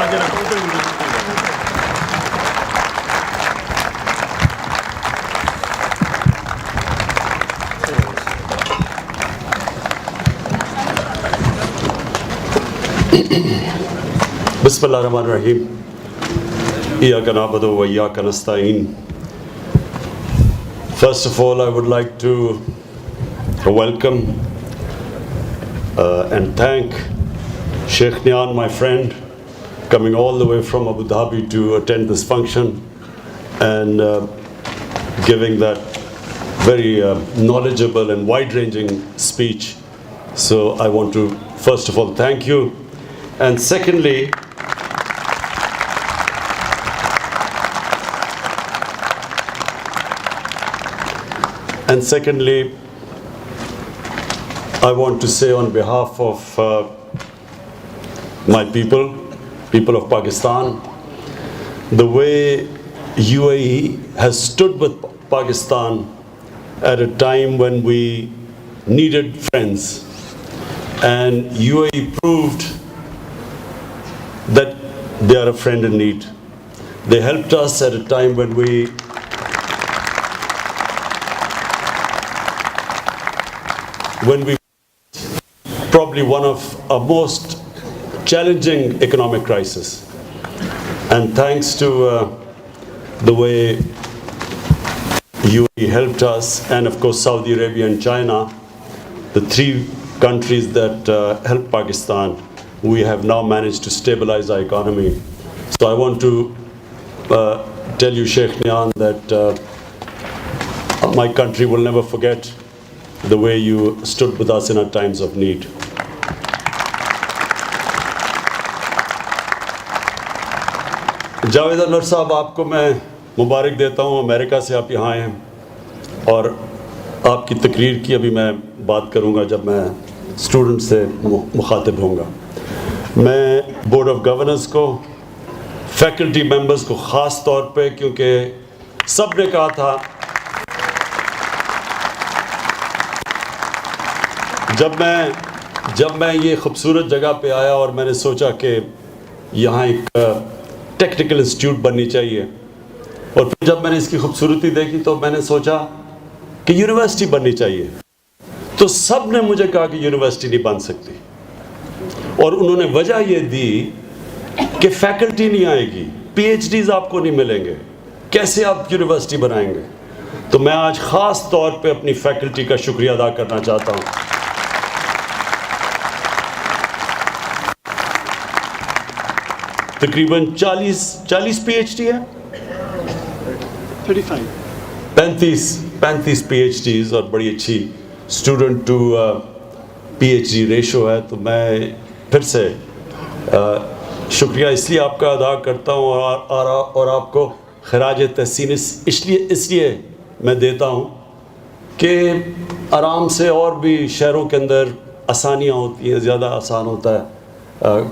خراج عقیدت بسم اللہ الرحمن الرحیم ایاک نعبد و ایاک نستعین. First of all, I would like to welcome and thank Sheikh Nian, my friend, coming all the way from Abu Dhabi to attend this function and giving that very knowledgeable and wide-ranging speech. So I want to first of all thank you. And secondly, I want to say on behalf of my people of Pakistan, the way UAE has stood with Pakistan at a time when we needed friends, and UAE proved that they are a friend in need. They helped us at a time when we probably one of our most challenging economic crisis. And thanks to the way UAE helped us, and of course Saudi Arabia and China, the three countries that helped Pakistan, we have now managed to stabilize our economy. So I want to tell you, Sheikh Nian, that my country will never forget the way you stood with us in our times of need. Javed انور صاحب، آپ کو میں مبارک دیتا ہوں. امریکہ سے آپ یہاں آئے ہیں اور آپ کی تقریر کی ابھی میں بات کروں گا جب میں اسٹوڈنٹ سے مخاطب ہوں گا. میں بورڈ آف گورننس کو، فیکلٹی ممبرز کو خاص طور پہ، کیونکہ سب نے کہا تھا جب میں یہ خوبصورت جگہ پہ آیا اور میں نے سوچا کہ یہاں ایک ٹیکنیکل انسٹیٹیوٹ بننی چاہیے، اور پھر جب میں نے اس کی خوبصورتی دیکھی تو میں نے سوچا کہ یونیورسٹی بننی چاہیے. تو سب نے مجھے کہا کہ یونیورسٹی نہیں بن سکتی، اور انہوں نے وجہ یہ دی کہ فیکلٹی نہیں آئے گی، پی ایچ ڈیز آپ کو نہیں ملیں گے، کیسے آپ یونیورسٹی بنائیں گے. تو میں آج خاص طور پہ اپنی فیکلٹی کا شکریہ ادا کرنا چاہتا ہوں. تقریباً 40 پی ایچ ڈی ہے، 35 پی ایچ ڈیز، اور بڑی اچھی student to P H D ratio ہے. تو میں پھر سے شکریہ اس لیے آپ کا ادا کرتا ہوں، اور آپ کو خراج تحسین اس لیے میں دیتا ہوں کہ آرام سے اور بھی شہروں کے اندر آسانیاں ہوتی ہیں، زیادہ آسان ہوتا ہے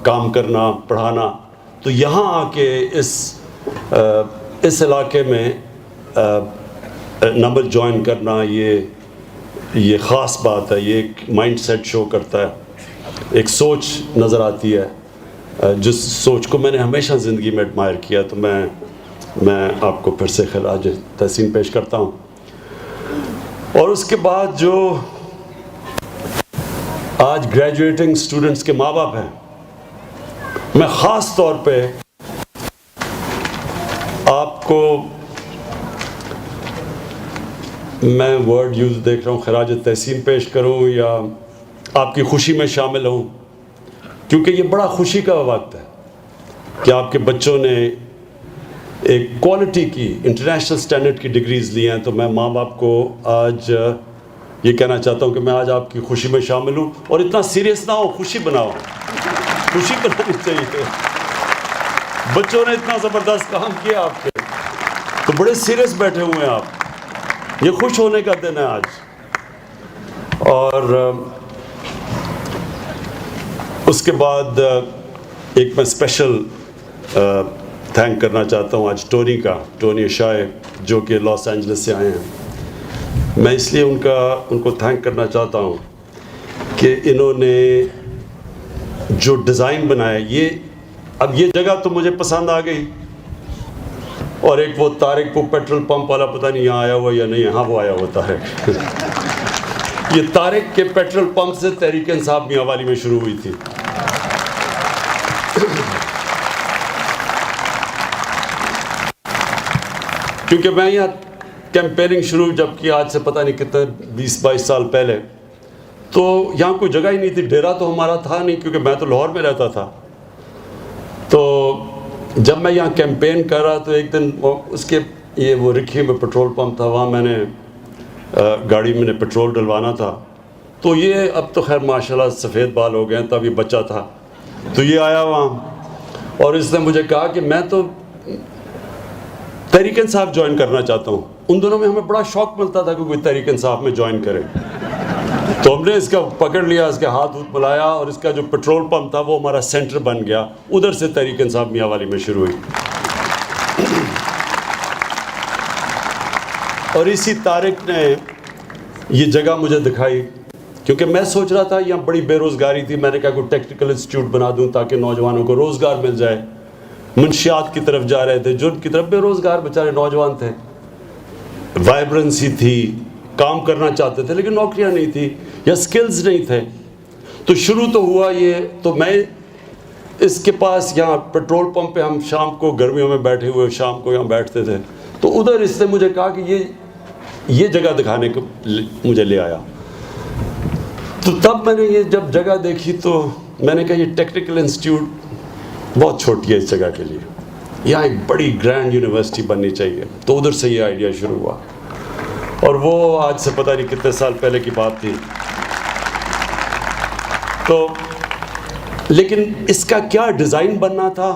کام کرنا، پڑھانا. تو یہاں آ کے اس علاقے میں نمبر جوائن کرنا، یہ خاص بات ہے. یہ ایک مائنڈ سیٹ شو کرتا ہے، ایک سوچ نظر آتی ہے، جس سوچ کو میں نے ہمیشہ زندگی میں ایڈمائر کیا. تو میں آپ کو پھر سے خراج تحسین پیش کرتا ہوں. اور اس کے بعد جو آج گریجویٹنگ اسٹوڈنٹس کے ماں باپ ہیں، میں خاص طور پہ آپ کو، میں ورڈ یوز دیکھ رہا ہوں، خراج تحسین پیش کروں یا آپ کی خوشی میں شامل ہوں، کیونکہ یہ بڑا خوشی کا وقت ہے کہ آپ کے بچوں نے ایک کوالٹی کی، انٹرنیشنل سٹینڈرڈ کی ڈگریز لی ہیں. تو میں ماں باپ کو آج یہ کہنا چاہتا ہوں کہ میں آج آپ کی خوشی میں شامل ہوں. اور اتنا سیریس نہ ہو، خوشی بناؤ، خوشی بنانی چاہیے. بچوں نے اتنا زبردست کام کیا آپ کے، تو بڑے سیریس بیٹھے ہوئے ہیں آپ. یہ خوش ہونے کا دن ہے آج. اور اس کے بعد ایک میں اسپیشل تھینک کرنا چاہتا ہوں آج ٹونی اشائے، جو کہ لاس اینجلس سے آئے ہیں. میں اس لیے ان کو تھینک کرنا چاہتا ہوں کہ انہوں نے جو ڈیزائن بنایا، اب یہ جگہ تو مجھے پسند آ گئی، اور ایک وہ طارق کو پیٹرول پمپ والا پتہ نہیں یہاں آیا ہوا یا نہیں، ہاں وہ آیا ہوا طارق یہ طارق کے پیٹرول پمپ سے تحریک انصاف میاں والی میں شروع ہوئی تھی. کیونکہ میں یہاں کیمپیننگ شروع جب کی آج سے پتہ نہیں کتنے 20-22 سال پہلے، تو یہاں کوئی جگہ ہی نہیں تھی، ڈیرا تو ہمارا تھا نہیں کیونکہ میں تو لاہور میں رہتا تھا. تو جب میں یہاں کیمپین کر رہا تو ایک دن اس کے وہ رکھی میں پیٹرول پمپ تھا، وہاں میں نے گاڑی میں نے پیٹرول ڈلوانا تھا. تو یہ اب تو خیر ماشاءاللہ سفید بال ہو گئے ہیں، تب یہ بچہ تھا. تو یہ آیا وہاں اور اس نے مجھے کہا کہ میں تو تحریک انصاف جوائن کرنا چاہتا ہوں. ان دنوں میں ہمیں بڑا شوق ملتا تھا کہ کوئی تحریک انصاف میں جوائن کرے. تو ہم نے اس کا پکڑ لیا، اس کے ہاتھ ملایا، اور اس کا جو پیٹرول پمپ تھا وہ ہمارا سینٹر بن گیا. ادھر سے تحریک انصاف میاں والی میں شروع ہوئی. اور اسی طارق نے یہ جگہ مجھے دکھائی، کیونکہ میں سوچ رہا تھا یہاں بڑی بے روزگاری تھی. میں نے کہا کوئی ٹیکنیکل انسٹیٹیوٹ بنا دوں تاکہ نوجوانوں کو روزگار مل جائے. منشیات کی طرف جا رہے تھے، جن کی طرف بے روزگار بیچارے نوجوان تھے. وائبرنسی تھی، کام کرنا چاہتے تھے لیکن نوکریاں نہیں تھی یا سکلز نہیں تھے. تو شروع تو ہوا یہ. تو میں اس کے پاس یہاں پیٹرول پمپ پہ ہم شام کو گرمیوں میں بیٹھے ہوئے شام کو یہاں بیٹھتے تھے. تو ادھر اس نے مجھے کہا کہ یہ جگہ دکھانے کو مجھے لے آیا. تو تب میں نے یہ جب جگہ دیکھی تو میں نے کہا یہ ٹیکنیکل انسٹیٹیوٹ بہت چھوٹی ہے اس جگہ کے لیے، یہاں ایک بڑی گرینڈ یونیورسٹی بننی چاہیے. تو ادھر سے یہ آئیڈیا شروع ہوا، اور وہ آج سے پتہ نہیں کتنے سال پہلے کی بات تھی. تو لیکن اس کا کیا ڈیزائن بننا تھا،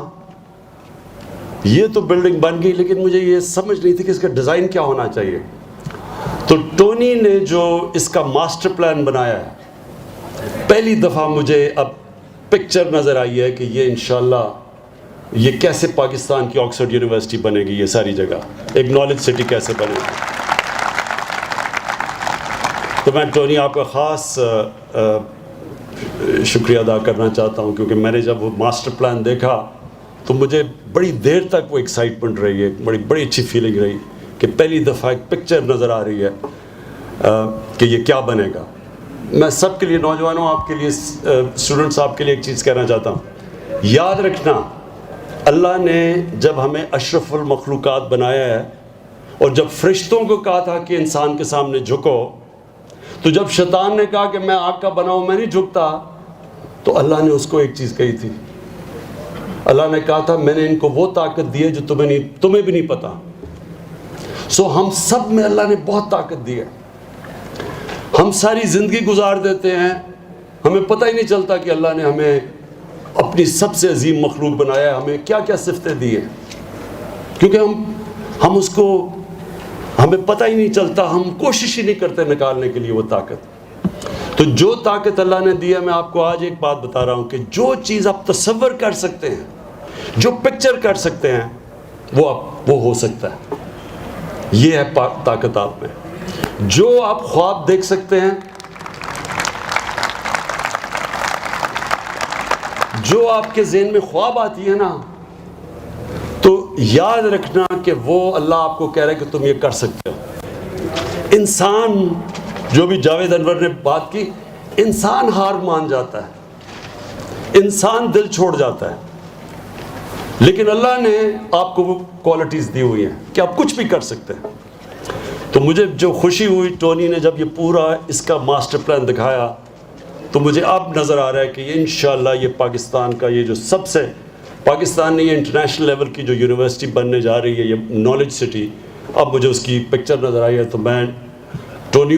یہ تو بلڈنگ بن گئی لیکن مجھے یہ سمجھ نہیں تھی کہ اس کا ڈیزائن کیا ہونا چاہیے. تو ٹونی نے جو اس کا ماسٹر پلان بنایا ہے، پہلی دفعہ مجھے اب پکچر نظر آئی ہے کہ یہ انشاءاللہ یہ کیسے پاکستان کی آکسفورڈ یونیورسٹی بنے گی، یہ ساری جگہ ایک نالج سٹی کیسے بنے گی. تو میں ٹونی آپ کا خاص شکریہ ادا کرنا چاہتا ہوں، کیونکہ میں نے جب وہ ماسٹر پلان دیکھا تو مجھے بڑی دیر تک وہ ایکسائٹمنٹ رہی ہے، بڑی اچھی فیلنگ رہی کہ پہلی دفعہ ایک پکچر نظر آ رہی ہے کہ یہ کیا بنے گا. میں سب کے لیے، نوجوانوں آپ کے لیے، اسٹوڈنٹس آپ کے لیے ایک چیز کہنا چاہتا ہوں. یاد رکھنا اللہ نے جب ہمیں اشرف المخلوقات بنایا ہے، اور جب فرشتوں کو کہا تھا کہ انسان کے سامنے جھکو، تو جب شیطان نے کہا کہ میں آگ کا بناؤں میں نہیں جھکتا، تو اللہ نے اس کو ایک چیز کہی تھی. اللہ نے کہا تھا میں نے ان کو وہ طاقت دی ہے جو تمہیں بھی نہیں پتا. سو ہم سب میں اللہ نے بہت طاقت دی ہے. ہم ساری زندگی گزار دیتے ہیں، ہمیں پتہ ہی نہیں چلتا کہ اللہ نے ہمیں اپنی سب سے عظیم مخلوق بنایا ہے، ہمیں کیا کیا صفتیں دی ہیں. کیونکہ ہم اس کو، ہمیں پتہ ہی نہیں چلتا، ہم کوشش ہی نہیں کرتے نکالنے کے لیے وہ طاقت. تو جو طاقت اللہ نے دی ہے، میں آپ کو آج ایک بات بتا رہا ہوں کہ جو چیز آپ تصور کر سکتے ہیں، جو پکچر کر سکتے ہیں، وہ ہو سکتا ہے. یہ ہے طاقت آپ میں. جو آپ خواب دیکھ سکتے ہیں، جو آپ کے ذہن میں خواب آتی ہے نا، تو یاد رکھنا کہ وہ اللہ آپ کو کہہ رہا ہے کہ تم یہ کر سکتے ہو. انسان، جو بھی جاوید انور نے بات کی، انسان ہار مان جاتا ہے، انسان دل چھوڑ جاتا ہے، لیکن اللہ نے آپ کو وہ کوالٹیز دی ہوئی ہیں کہ آپ کچھ بھی کر سکتے ہیں. تو مجھے جو خوشی ہوئی ٹونی نے جب یہ پورا اس کا ماسٹر پلان دکھایا، تو مجھے اب نظر آ رہا ہے کہ یہ انشاءاللہ یہ پاکستان کا یہ جو سب سے، پاکستان نے یہ انٹرنیشنل لیول کی جو یونیورسٹی بننے جا رہی ہے، یہ نالج سٹی، اب مجھے اس کی پکچر نظر آئی ہے. تو میں ٹونی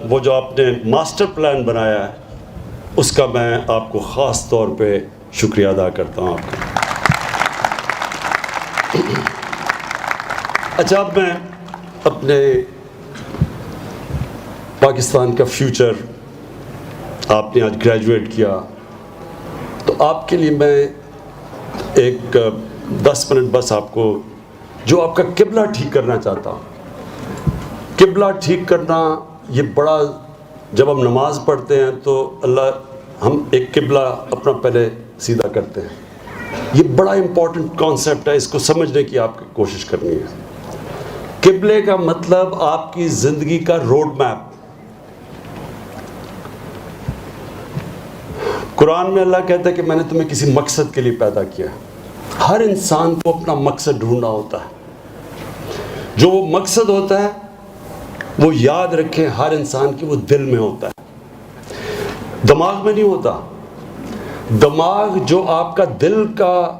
وہ جو آپ نے ماسٹر پلان بنایا ہے، اس کا میں آپ کو خاص طور پہ شکریہ ادا کرتا ہوں آپ کا. اچھا، اب میں اپنے پاکستان کا فیوچر، آپ نے آج گریجویٹ کیا، تو آپ کے لیے میں ایک 10 منٹ بس آپ کو جو آپ کا قبلہ ٹھیک کرنا چاہتا ہوں. قبلہ ٹھیک کرنا یہ بڑا، جب ہم نماز پڑھتے ہیں تو ہم ایک قبلہ اپنا پہلے سیدھا کرتے ہیں. یہ بڑا امپورٹنٹ کانسیپٹ ہے, اس کو سمجھنے کی آپ کو کوشش کرنی ہے. قبلے کا مطلب آپ کی زندگی کا روڈ میپ. قرآن میں اللہ کہتا ہے کہ میں نے تمہیں کسی مقصد کے لیے پیدا کیا. ہر انسان کو اپنا مقصد ڈھونڈنا ہوتا ہے. جو وہ مقصد ہوتا ہے وہ یاد رکھیں ہر انسان کی وہ دل میں ہوتا ہے, دماغ میں نہیں ہوتا. دماغ جو آپ کا دل کا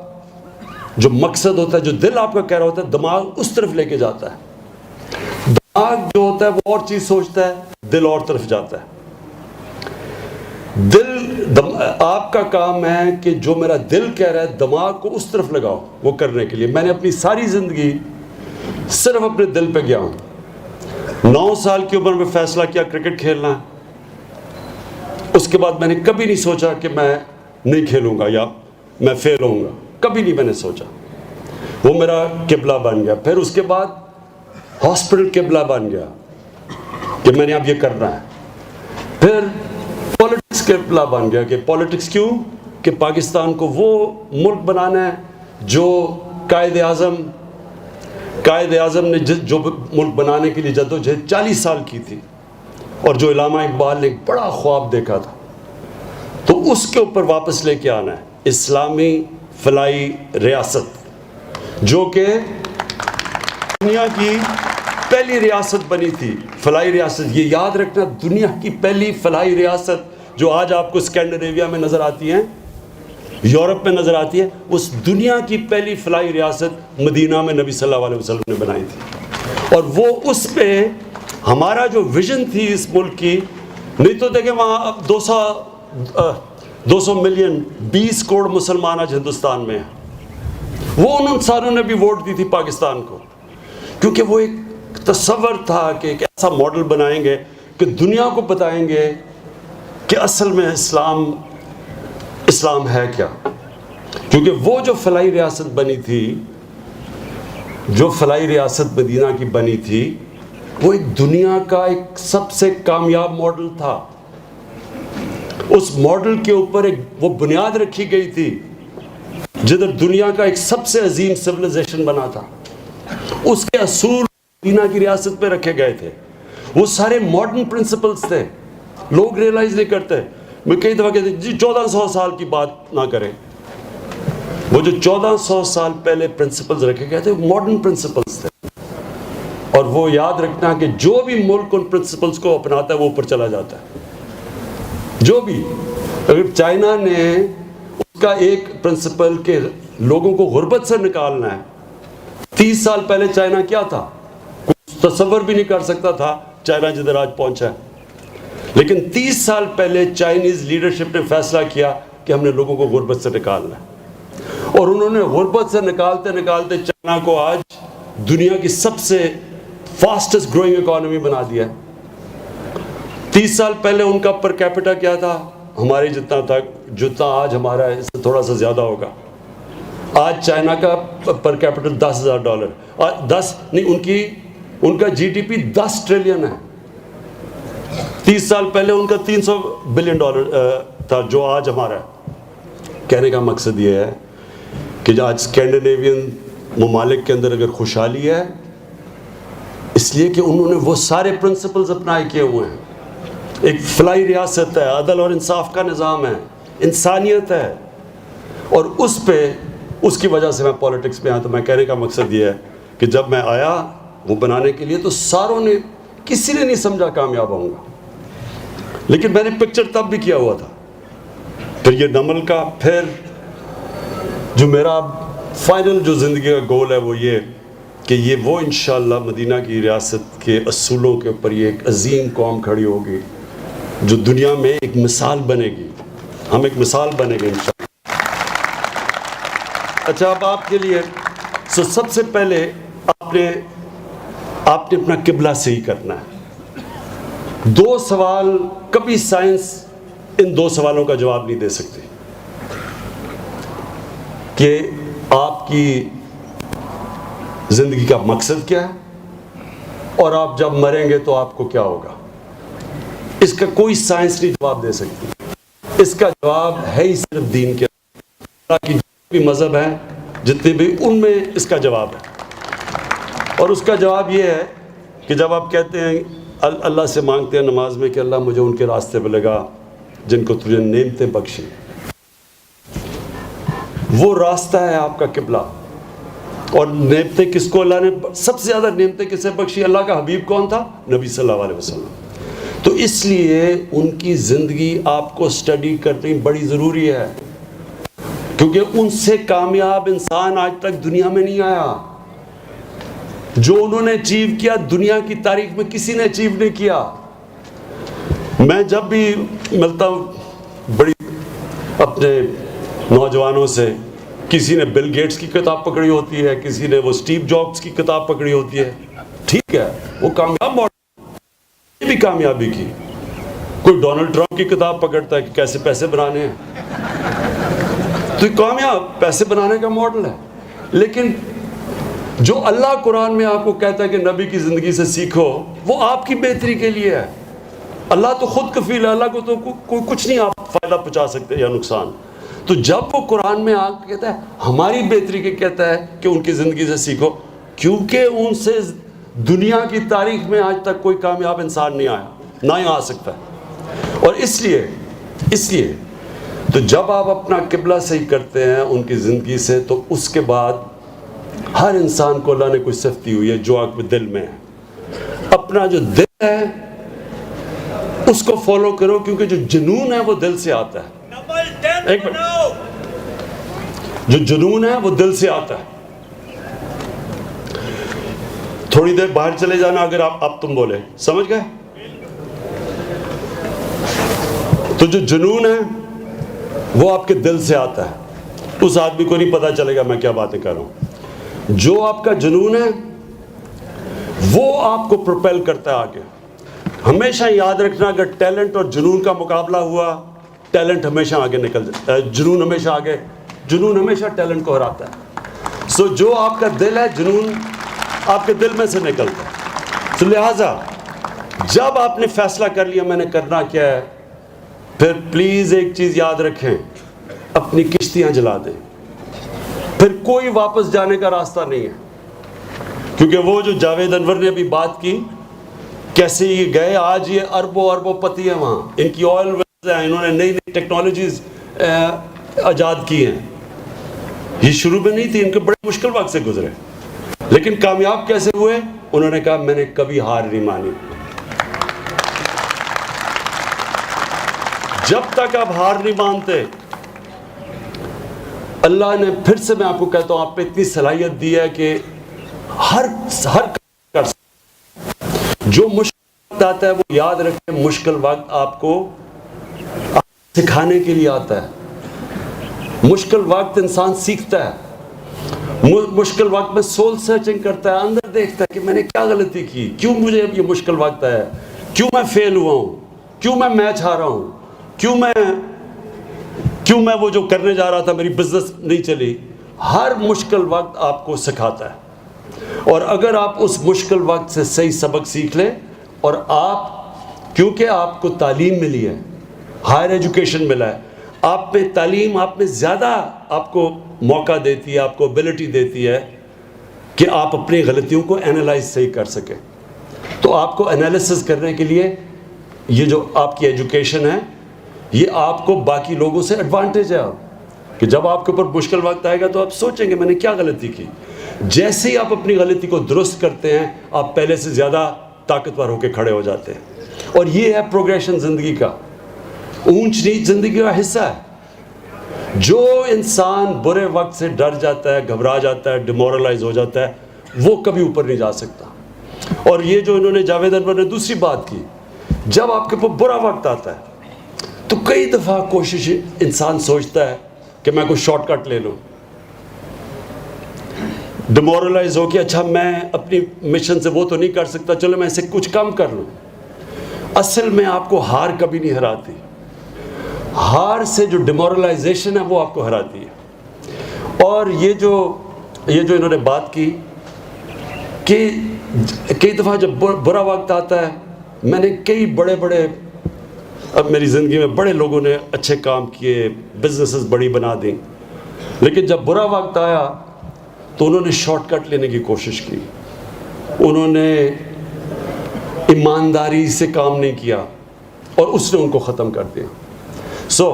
جو مقصد ہوتا ہے, جو دل آپ کا کہہ رہا ہوتا ہے, دماغ اس طرف لے کے جاتا ہے. دماغ جو ہوتا ہے وہ اور چیز سوچتا ہے, دل اور طرف جاتا ہے. آپ کا کام ہے کہ جو میرا دل کہہ رہا ہے دماغ کو اس طرف لگاؤ وہ کرنے کے لیے. میں نے اپنی ساری زندگی صرف اپنے دل پہ گیا ہوں. 9 سال کی عمر میں فیصلہ کیا کرکٹ کھیلنا ہے. اس کے بعد میں نے کبھی نہیں سوچا کہ میں نہیں کھیلوں گا یا میں فیل ہوں گا, کبھی نہیں میں نے سوچا. وہ میرا قبلہ بن گیا. پھر اس کے بعد ہاسپٹل قبلہ بن گیا کہ میں نے اب یہ کرنا ہے. پھر پولیٹکس قبلہ بن گیا کہ پولیٹکس کیوں, کہ پاکستان کو وہ ملک بنانا ہے جو قائد اعظم نے جو ملک بنانے کے لیے جدوجہد 40 سال کی تھی, اور جو علامہ اقبال نے ایک بڑا خواب دیکھا تھا, تو اس کے اوپر واپس لے کے آنا ہے. اسلامی فلاحی ریاست جو کہ دنیا کی پہلی ریاست بنی تھی. فلاحی ریاست, یہ یاد رکھنا, دنیا کی پہلی فلاحی ریاست جو آج آپ کو اسکینڈینیویا میں نظر آتی ہیں, یورپ میں نظر آتی ہے, اس دنیا کی پہلی فلاحی ریاست مدینہ میں نبی صلی اللہ علیہ وسلم نے بنائی تھی. اور وہ اس پہ ہمارا جو ویژن تھی اس ملک کی, نہیں تو دیکھیں وہاں 200 ملین 20 کروڑ مسلمان آج ہندوستان میں ہیں. وہ ان انسانوں نے بھی ووٹ دی تھی پاکستان کو, کیونکہ وہ ایک تصور تھا کہ ایک ایسا ماڈل بنائیں گے کہ دنیا کو بتائیں گے کہ اصل میں اسلام ہے کیا. کیونکہ وہ جو فلاحی ریاست بنی تھی, جو فلاحی ریاست مدینہ کی بنی تھی, وہ ایک دنیا کا ایک سب سے کامیاب ماڈل تھا. اس ماڈل کے اوپر ایک وہ بنیاد رکھی گئی تھی جدھر دنیا کا ایک سب سے عظیم سویلائزیشن بنا تھا. اس کے اصول مدینہ کی ریاست پہ رکھے گئے تھے. وہ سارے ماڈرن پرنسپلز تھے, لوگ ریئلائز نہیں کرتے. میں کئی دفعہ کہتے جی 1400 سال کی بات نہ کریں. وہ جو 1400 سال پہلے پرنسپلز رکھے گئے تھے ماڈرن پرنسپلز تھے. اور وہ یاد رکھنا کہ جو بھی ملک ان پرنسپلز کو اپناتا ہے وہ اوپر چلا جاتا ہے. جو بھی, اگر چائنا نے اس کا ایک پرنسپل کہ لوگوں کو غربت سے نکالنا ہے, 30 سال پہلے چائنا کیا تھا, تصور بھی نہیں کر سکتا تھا چائنا جدھر آج پہنچا ہے. لیکن 30 سال پہلے چائنیز لیڈرشپ نے فیصلہ کیا کہ ہم نے لوگوں کو غربت سے نکالنا ہے, اور انہوں نے غربت سے نکالتے نکالتے چائنا کو آج دنیا کی سب سے فاسٹسٹ گروئنگ اکانومی بنا دیا ہے. 30 سال پہلے ان کا پر کیپٹا کیا تھا, ہمارے جتنا تھا, جتنا آج ہمارا ہے اس سے تھوڑا سا زیادہ ہوگا. آج چائنا کا پر کیپٹل $10,000, 10 نہیں, ان کا جی ڈی پی 10 ٹریلین ہے. 30 سال پہلے ان کا $300 بلین تھا جو آج ہمارا ہے. کہنے کا مقصد یہ ہے کہ آج اسکینڈینیوین ممالک کے اندر اگر خوشحالی ہے اس لیے کہ انہوں نے وہ سارے پرنسپلز اپنائے کیے ہوئے ہیں. ایک فلاحی ریاست ہے, عدل اور انصاف کا نظام ہے, انسانیت ہے, اور اس کی وجہ سے میں پولیٹکس میں آیا. تو میں کہنے کا مقصد یہ ہے کہ جب میں آیا وہ بنانے کے لیے تو ساروں نے, کسی نے نہیں سمجھا کامیاب ہوں گا, لیکن میں نے پکچر تب بھی کیا ہوا تھا. پھر یہ نمل کا, پھر جو میرا فائنل جو زندگی کا گول ہے وہ یہ کہ یہ وہ انشاءاللہ مدینہ کی ریاست کے اصولوں کے اوپر یہ ایک عظیم قوم کھڑی ہوگی جو دنیا میں ایک مثال بنے گی. ہم ایک مثال بنے گے انشاءاللہ. اچھا, اب آپ کے لیے سب سے پہلے آپ نے اپنا قبلہ صحیح کرنا ہے. 2 سوال, کبھی سائنس ان 2 سوالوں کا جواب نہیں دے سکتی کہ آپ کی زندگی کا مقصد کیا ہے اور آپ جب مریں گے تو آپ کو کیا ہوگا. اس کا کوئی سائنس نہیں جواب دے سکتی. اس کا جواب ہے ہی صرف دین کے. اللہ کی بھی مذہب ہیں جتنے بھی، ان میں اس کا جواب ہے، اور اس کا جواب یہ ہے کہ جب آپ کہتے ہیں اللہ سے مانگتے ہیں نماز میں کہ اللہ مجھے ان کے راستے پہ لگا جن کو تجھے نعمتیں بخشی، وہ راستہ ہے آپ کا قبلہ. اور نعمتیں کس کو اللہ نے سب سے زیادہ نعمتیں کسے بخشی؟ اللہ کا حبیب کون تھا؟ نبی صلی اللہ علیہ وسلم. تو اس لیے ان کی زندگی آپ کو اسٹڈی کرنی بڑی ضروری ہے، کیونکہ ان سے کامیاب انسان آج تک دنیا میں نہیں آیا. جو انہوں نے اچیو کیا دنیا کی تاریخ میں کسی نے اچیو نہیں کیا. میں جب بھی ملتا ہوں بڑی اپنے نوجوانوں سے، کسی نے بل گیٹس کی کتاب پکڑی ہوتی ہے، کسی نے وہ اسٹیو جابس کی کتاب پکڑی ہوتی ہے، ٹھیک ہے وہ کامیاب ماڈل بھی کامیابی کی. کوئی ڈونلڈ ٹرمپ کی کتاب پکڑتا ہے کہ کیسے پیسے بنانے ہیں، تو یہ کامیاب پیسے بنانے کا ماڈل ہے. لیکن جو اللہ قرآن میں آپ کو کہتا ہے کہ نبی کی زندگی سے سیکھو، وہ آپ کی بہتری کے لیے ہے. اللہ تو خود کفیل ہے، اللہ کو تو کوئی کچھ نہیں آپ فائدہ پہنچا سکتے یا نقصان. تو جب وہ قرآن میں آ کے کہتا ہے ہماری بہتری کے کہتا ہے کہ ان کی زندگی سے سیکھو، کیونکہ ان سے دنیا کی تاریخ میں آج تک کوئی کامیاب انسان نہیں آیا، نہ ہی آ سکتا ہے. اور اس لیے تو جب آپ اپنا قبلہ صحیح کرتے ہیں ان کی زندگی سے، تو اس کے بعد ہر انسان کو اللہ نے کوئی صفت دی ہوئی ہے جو آپ کے دل میں ہے. اپنا جو دل ہے اس کو فالو کرو، کیونکہ جو جنون ہے وہ دل سے آتا ہے. ایک جو جنون ہے وہ دل سے آتا ہے. تھوڑی دیر باہر چلے جانا اگر آپ تم بولے، سمجھ گئے؟ تو جو جنون ہے وہ آپ کے دل سے آتا ہے. اس آدمی کو نہیں پتا چلے گا میں کیا باتیں کر رہا ہوں. جو آپ کا جنون ہے وہ آپ کو پروپیل کرتا ہے آگے. ہمیشہ یاد رکھنا اگر ٹیلنٹ اور جنون کا مقابلہ ہوا، ٹیلنٹ ہمیشہ آگے نکل جاتا ہے، جنون ہمیشہ آگے، جنون ہمیشہ ٹیلنٹ کو ہراتا ہے. سو جو آپ کا دل ہے، جنون آپ کے دل میں سے نکلتا ہے. تو لہٰذا جب آپ نے فیصلہ کر لیا میں نے کرنا کیا ہے، پھر پلیز ایک چیز یاد رکھیں، اپنی کشتیاں جلا دیں. پھر کوئی واپس جانے کا راستہ نہیں ہے. کیونکہ وہ جو جاوید انور نے بھی بات کی، کیسے یہ گئے، آج یہ اربوں پتی ہیں وہاں، ان کی آئل ویلز ہیں، انہوں نے نئی ٹیکنالوجیز ایجاد کی ہیں. یہ شروع میں نہیں تھی، ان کے بڑے مشکل وقت سے گزرے، لیکن کامیاب کیسے ہوئے؟ انہوں نے کہا میں نے کبھی ہار نہیں مانی. جب تک آپ ہار نہیں مانتے، اللہ نے پھر سے میں آپ کو کہتا ہوں آپ پہ اتنی صلاحیت دی ہے کہ ہر کر جو مشکل وقت آتا ہے وہ یاد رکھیں، مشکل وقت آپ کو سکھانے کے لیے آتا ہے. مشکل وقت انسان سیکھتا ہے. مشکل وقت میں سول سرچنگ کرتا ہے، اندر دیکھتا ہے کہ میں نے کیا غلطی کی، کیوں مجھے اب یہ مشکل وقت آیا، کیوں میں فیل ہوا ہوں، کیوں میں میچ ہارا ہوں، کیوں میں وہ جو کرنے جا رہا تھا میری بزنس نہیں چلی. ہر مشکل وقت آپ کو سکھاتا ہے. اور اگر آپ اس مشکل وقت سے صحیح سبق سیکھ لیں، اور آپ کیونکہ آپ کو تعلیم ملی ہے، ہائر ایجوکیشن ملا ہے، آپ پہ تعلیم آپ میں زیادہ آپ کو موقع دیتی ہے، آپ کو ابیلٹی دیتی ہے کہ آپ اپنی غلطیوں کو اینالائز صحیح کر سکیں. تو آپ کو انالیسس کرنے کے لیے یہ جو آپ کی ایجوکیشن ہے، یہ آپ کو باقی لوگوں سے ایڈوانٹیج ہے کہ جب آپ کے اوپر مشکل وقت آئے گا تو آپ سوچیں گے میں نے کیا غلطی کی. جیسے ہی آپ اپنی غلطی کو درست کرتے ہیں، آپ پہلے سے زیادہ طاقتور ہو کے کھڑے ہو جاتے ہیں. اور یہ ہے پروگریشن زندگی کا، اونچ نیچ زندگی کا حصہ ہے. جو انسان برے وقت سے ڈر جاتا ہے، گھبرا جاتا ہے، ڈیمورلائز ہو جاتا ہے، وہ کبھی اوپر نہیں جا سکتا. اور یہ جو انہوں نے جاوید انور نے دوسری بات کی، جب آپ کے اوپر برا وقت آتا ہے تو کئی دفعہ کوشش انسان سوچتا ہے کہ میں کوئی شارٹ کٹ لے لوں، ڈیمورلائز ہو کہ اچھا میں اپنی مشن سے وہ تو نہیں کر سکتا، چلو میں اسے کچھ کم کر لوں. اصل میں آپ کو ہار کبھی نہیں ہراتی. ہار سے جو ڈیمورلائزیشن ہے وہ آپ کو ہراتی ہے. اور یہ جو انہوں نے بات کی کہ کئی دفعہ جب برا وقت آتا ہے، میں نے کئی بڑے اب میری زندگی میں بڑے لوگوں نے اچھے کام کیے، بزنسز بڑی بنا دیں، لیکن جب برا وقت آیا تو انہوں نے شارٹ کٹ لینے کی کوشش کی, انہوں نے ایمانداری سے کام نہیں کیا اور اس نے ان کو ختم کر دیا. سو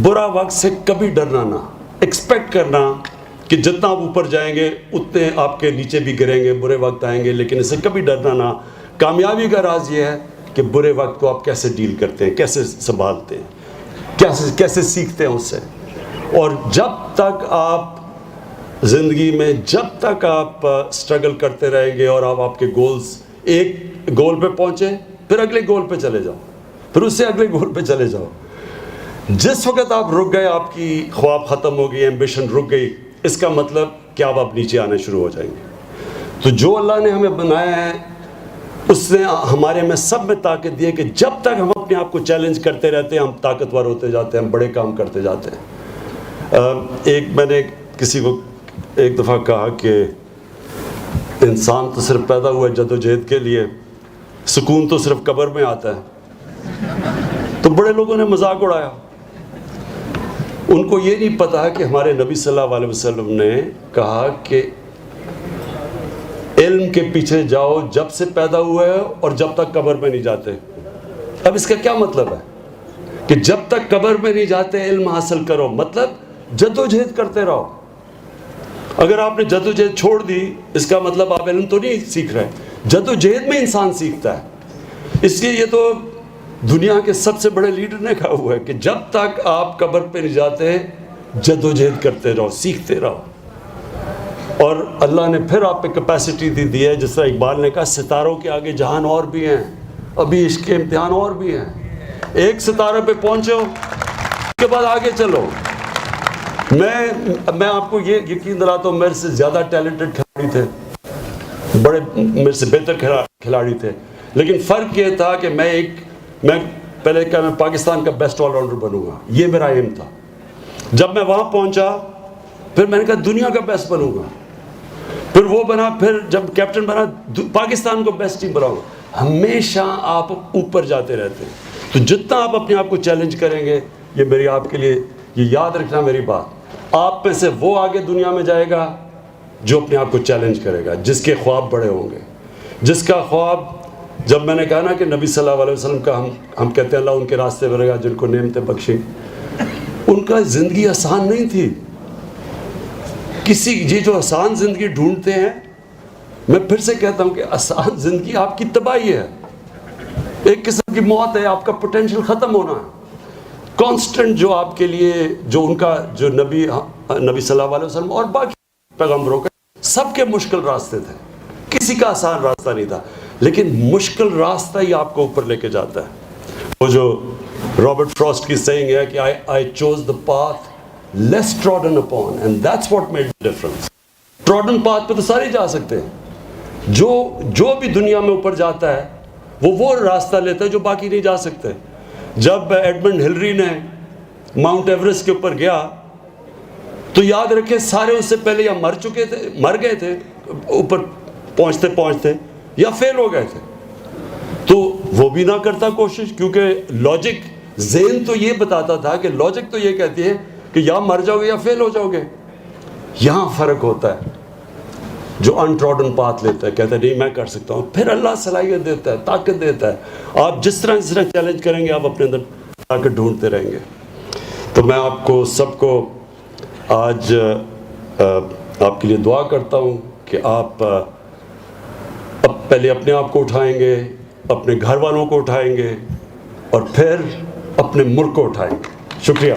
برا وقت سے کبھی ڈرنا نہ, ایکسپیکٹ کرنا کہ جتنا آپ اوپر جائیں گے اتنے آپ کے نیچے بھی گریں گے, برے وقت آئیں گے, لیکن اسے کبھی ڈرنا نہ. کامیابی کا راز یہ ہے کہ برے وقت کو آپ کیسے ڈیل کرتے ہیں, کیسے سنبھالتے ہیں, کیسے سیکھتے ہیں اس سے. اور جب تک آپ زندگی میں, جب تک آپ اسٹرگل کرتے رہیں گے اور آپ کے گولز, ایک گول پہ پہنچے پھر اگلے گول پہ چلے جاؤ, پھر اس سے اگلے گول پہ چلے جاؤ. جس وقت آپ رک گئے, آپ کی خواب ختم ہو گئی, ایمبیشن رک گئی, اس کا مطلب کہ آپ نیچے آنے شروع ہو جائیں گے. تو جو اللہ نے ہمیں بنایا ہے اس نے ہمارے میں سب میں طاقت دی ہے کہ جب تک ہم اپنے آپ کو چیلنج کرتے رہتے ہیں ہم طاقتور ہوتے جاتے ہیں, ہم بڑے کام کرتے جاتے ہیں. میں نے کسی کو ایک دفعہ کہا کہ انسان تو صرف پیدا ہوا ہے جدوجہد کے لیے, سکون تو صرف قبر میں آتا ہے. تو بڑے لوگوں نے مذاق اڑایا. ان کو یہ نہیں پتا کہ ہمارے نبی صلی اللہ علیہ وسلم نے کہا کہ علم کے پیچھے جاؤ جب سے پیدا ہوئے اور جب تک قبر میں نہیں جاتے. اب اس کا کیا مطلب ہے کہ جب تک قبر میں نہیں جاتے علم حاصل کرو, مطلب جدوجہد کرتے رہو. اگر آپ نے جدوجہد چھوڑ دی اس کا مطلب آپ علم تو نہیں سیکھ رہے. جدوجہد میں انسان سیکھتا ہے. اس لیے یہ تو دنیا کے سب سے بڑے لیڈر نے کہا ہوا ہے کہ جب تک آپ قبر پہ نہیں جاتے جدوجہد کرتے رہو, سیکھتے رہو. اور اللہ نے پھر آپ پہ کیپیسٹی دی ہے, جس طرح اقبال نے کہا ستاروں کے آگے جہان اور بھی ہیں, ابھی عشق کے امتحان اور بھی ہیں. ایک ستارے پہ پہنچو اس کے بعد آگے چلو. میں آپ کو یہ یقین دلاتا ہوں, میرے سے زیادہ ٹیلنٹڈ کھلاڑی تھے, بڑے میرے سے بہتر کھلاڑی تھے, لیکن فرق یہ تھا کہ میں پہلے کہا میں پاکستان کا بیسٹ آل راؤنڈر بنوں گا, یہ میرا ایم تھا. جب میں وہاں پہنچا پھر میں نے کہا دنیا کا بیسٹ بنوں گا, پھر وہ بنا, پھر جب کیپٹن بنا پاکستان کو بیسٹ ٹیم بناؤں گا. ہمیشہ آپ اوپر جاتے رہتے ہیں. تو جتنا آپ اپنے آپ کو چیلنج کریں گے, یہ میری آپ کے لیے یہ یاد رکھنا میری بات, آپ میں سے وہ آگے دنیا میں جائے گا جو اپنے آپ کو چیلنج کرے گا, جس کے خواب بڑے ہوں گے, جس کا خواب, جب میں نے کہا نا کہ نبی صلی اللہ علیہ وسلم کا ہم کہتے ہیں اللہ ان کے راستے میں رہے گا جن کو نعمتیں بخشیں, ان کا زندگی آسان نہیں تھی. یہ جو آسان زندگی ڈھونڈتے ہیں, میں پھر سے کہتا ہوں کہ آسان زندگی آپ کی تباہی ہے, ایک قسم کی موت ہے, آپ کا پوٹینشیل ختم ہونا ہے. کانسٹنٹ جو آپ کے لیے, جو ان کا جو نبی صلی اللہ علیہ وسلم اور باقی پیغمبروں کا سب کے مشکل راستے تھے, کسی کا آسان راستہ نہیں تھا, لیکن مشکل راستہ ہی آپ کو اوپر لے کے جاتا ہے. وہ جو رابرٹ فراسٹ کی سیئنگ ہے کہ I chose the path less trodden upon and that's what made the difference. Trodden path پہ تو سارے جا سکتے ہیں, جو بھی دنیا میں اوپر جاتا ہے وہ راستہ لیتا ہے جو باقی نہیں جا سکتے. جب ایڈمنڈ ہلری نے ماؤنٹ ایوریسٹ کے اوپر گیا تو یاد رکھیں سارے اس سے پہلے یا مر گئے تھے اوپر پہنچتے پہنچتے, یا فیل ہو گئے تھے. تو وہ بھی نہ کرتا کوشش, کیونکہ لاجک ذہن تو یہ بتاتا تھا کہ لاجک تو یہ کہتی ہے کہ یا مر جاؤ گے یا فیل ہو جاؤ گے. یہاں فرق ہوتا ہے, جو انٹراڈن پاتھ لیتا ہے کہتا ہے نہیں میں کر سکتا ہوں, پھر اللہ صلاحیت دیتا ہے, طاقت دیتا ہے. آپ جس طرح چیلنج کریں گے آپ اپنے اندر طاقت ڈھونڈتے رہیں گے. تو میں آپ کو سب کو آج آپ کے لیے دعا کرتا ہوں کہ آپ پہلے اپنے آپ کو اٹھائیں گے, اپنے گھر والوں کو اٹھائیں گے, اور پھر اپنے ملک کو اٹھائیں گے. شکریہ.